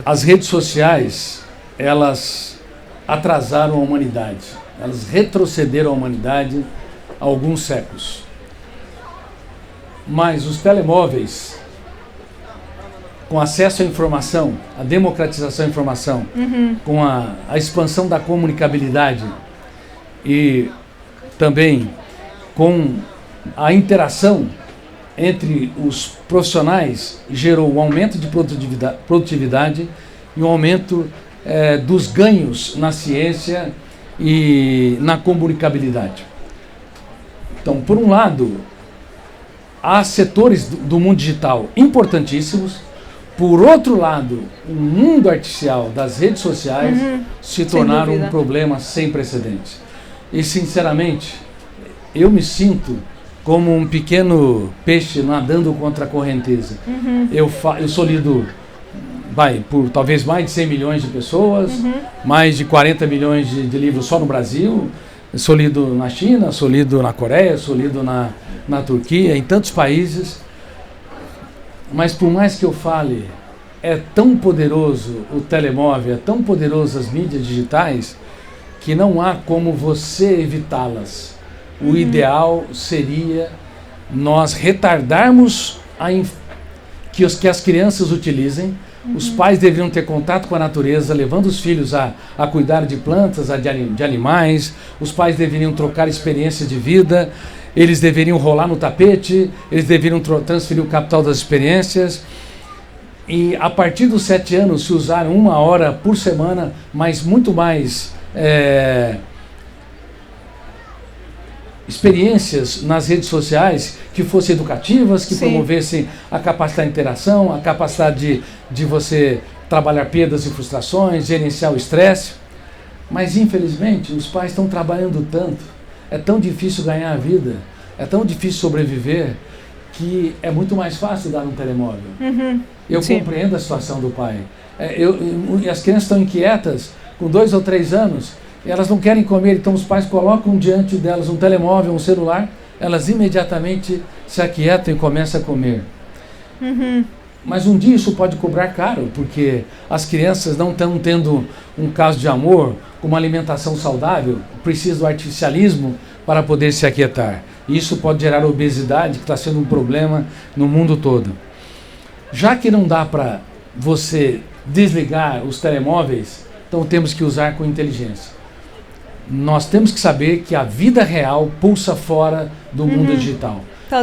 As redes sociais, elas atrasaram a humanidade, elas retrocederam a humanidade há alguns séculos. Mas os telemóveis, com acesso à informação, a democratização da informação, com a expansão da comunicabilidade e também com a interação entre os profissionais, gerou um aumento de produtividade e um aumento dos ganhos na ciência e na comunicabilidade. Então, por um lado, há setores do mundo digital importantíssimos. Por outro lado, o mundo artificial das redes sociais se tornaram um problema sem precedentes. E, sinceramente, eu me sinto como um pequeno peixe nadando contra a correnteza. Eu sou lido por talvez mais de 100 milhões de pessoas, mais de 40 milhões de livros só no Brasil. Eu sou lido na China, sou lido na Coreia, sou lido na Turquia, em tantos países. Mas por mais que eu fale, é tão poderoso o telemóvel, é tão poderoso as mídias digitais, que não há como você evitá-las. O ideal seria nós retardarmos que as crianças utilizem. Os pais deveriam ter contato com a natureza, levando os filhos a cuidar de plantas, de animais. Os pais deveriam trocar experiências de vida. Eles deveriam rolar no tapete. Eles deveriam transferir o capital das experiências. E a partir dos 7 anos, se usar 1 hora por semana, mas muito mais experiências nas redes sociais que fossem educativas, que promovessem a capacidade de interação, a capacidade de você trabalhar perdas e frustrações, gerenciar o estresse. Mas, infelizmente, os pais estão trabalhando tanto, é tão difícil ganhar a vida, é tão difícil sobreviver, que é muito mais fácil dar um telemóvel. Eu compreendo a situação do pai. E as crianças estão inquietas, com 2 ou 3 anos, e elas não querem comer, então os pais colocam diante delas um telemóvel, um celular, elas imediatamente se aquietam e começam a comer. Mas um dia isso pode cobrar caro, porque as crianças não estão tendo um caso de amor, com uma alimentação saudável, precisam do artificialismo para poder se aquietar. E isso pode gerar obesidade, que está sendo um problema no mundo todo. Já que não dá para você desligar os telemóveis, então temos que usar com inteligência. Nós temos que saber que a vida real pulsa fora do mundo digital.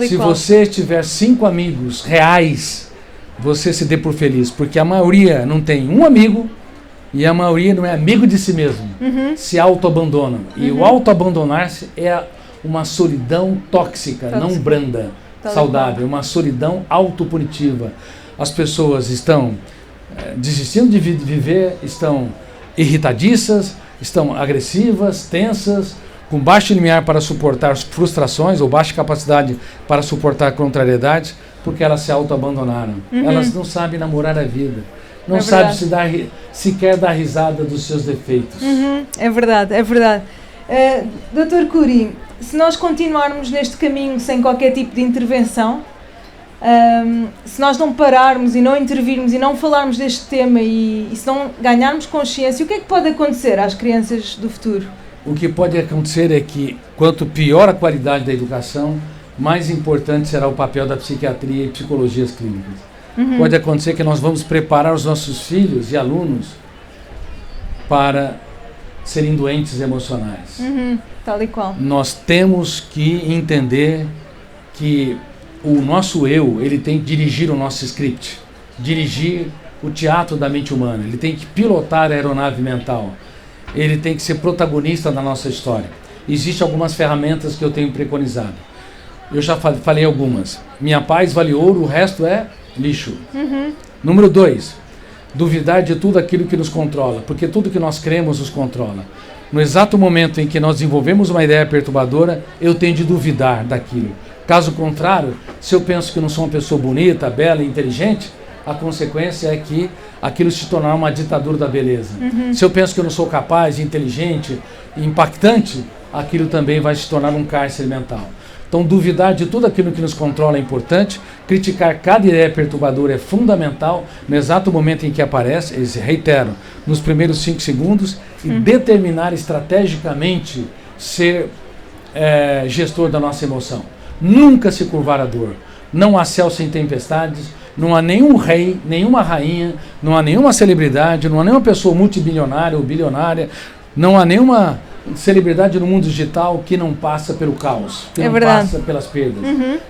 Se você tiver 5 amigos reais, você se dê por feliz, porque a maioria não tem um amigo e a maioria não é amigo de si mesmo. Se autoabandonam. E o autoabandonar-se é uma solidão tóxica, não branda, saudável, uma solidão autopunitiva. As pessoas estão desistindo de viver, estão irritadiças, estão agressivas, tensas, com baixo limiar para suportar frustrações ou baixa capacidade para suportar contrariedades, porque elas se autoabandonaram. Elas não sabem namorar a vida, não sabem sequer dar risada dos seus defeitos. É verdade, é verdade. Dr. Curi, se nós continuarmos neste caminho sem qualquer tipo de intervenção, se nós não pararmos e não intervirmos e não falarmos deste tema e se não ganharmos consciência, o que é que pode acontecer às crianças do futuro? O que pode acontecer é que, quanto pior a qualidade da educação, mais importante será o papel da psiquiatria e psicologias clínicas. Pode acontecer que nós vamos preparar os nossos filhos e alunos para serem doentes emocionais. Tal e qual. Nós temos que entender que o nosso eu, ele tem que dirigir o nosso script, dirigir o teatro da mente humana, ele tem que pilotar a aeronave mental, ele tem que ser protagonista da nossa história. Existem algumas ferramentas que eu tenho preconizado. Eu já falei algumas. Minha paz vale ouro, o resto é lixo. Número 2, duvidar de tudo aquilo que nos controla, porque tudo que nós cremos nos controla. No exato momento em que nós desenvolvemos uma ideia perturbadora, eu tenho de duvidar daquilo. Caso contrário, se eu penso que não sou uma pessoa bonita, bela e inteligente, a consequência é que aquilo se tornará uma ditadura da beleza. Se eu penso que eu não sou capaz, inteligente e impactante, aquilo também vai se tornar um cárcere mental. Então, duvidar de tudo aquilo que nos controla é importante, criticar cada ideia perturbadora é fundamental no exato momento em que aparece, reitero, nos primeiros 5 segundos, e determinar estrategicamente ser gestor da nossa emoção. Nunca se curvar à dor. Não há céu sem tempestades, não há nenhum rei, nenhuma rainha, não há nenhuma celebridade, não há nenhuma pessoa multibilionária ou bilionária, não há nenhuma celebridade no mundo digital que não passa pelo caos, que não passa pelas perdas.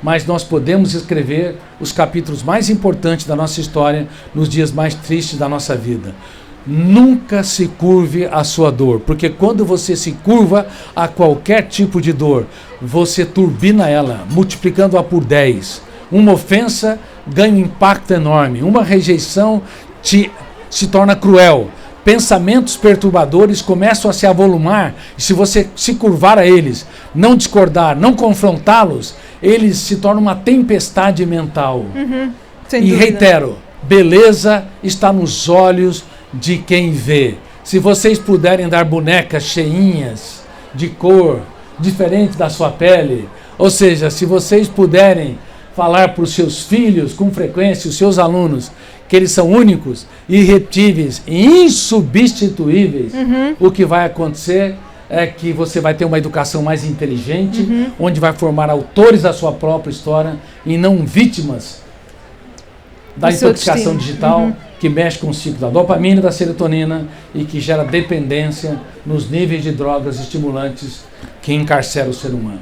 Mas nós podemos escrever os capítulos mais importantes da nossa história nos dias mais tristes da nossa vida. Nunca se curve à sua dor, porque quando você se curva a qualquer tipo de dor, você turbina ela, multiplicando-a por 10. Uma ofensa ganha um impacto enorme, uma rejeição se torna cruel. Pensamentos perturbadores começam a se avolumar, e se você se curvar a eles, não discordar, não confrontá-los, eles se tornam uma tempestade mental. E reitero, beleza está nos olhos de quem vê. Se vocês puderem dar bonecas cheinhas, de cor, diferente da sua pele, ou seja, se vocês puderem falar para os seus filhos com frequência, os seus alunos, que eles são únicos, irrepetíveis e insubstituíveis, o que vai acontecer é que você vai ter uma educação mais inteligente, onde vai formar autores da sua própria história e não vítimas da intoxicação digital, que mexe com o ciclo da dopamina e da serotonina e que gera dependência nos níveis de drogas estimulantes que encarceram o ser humano.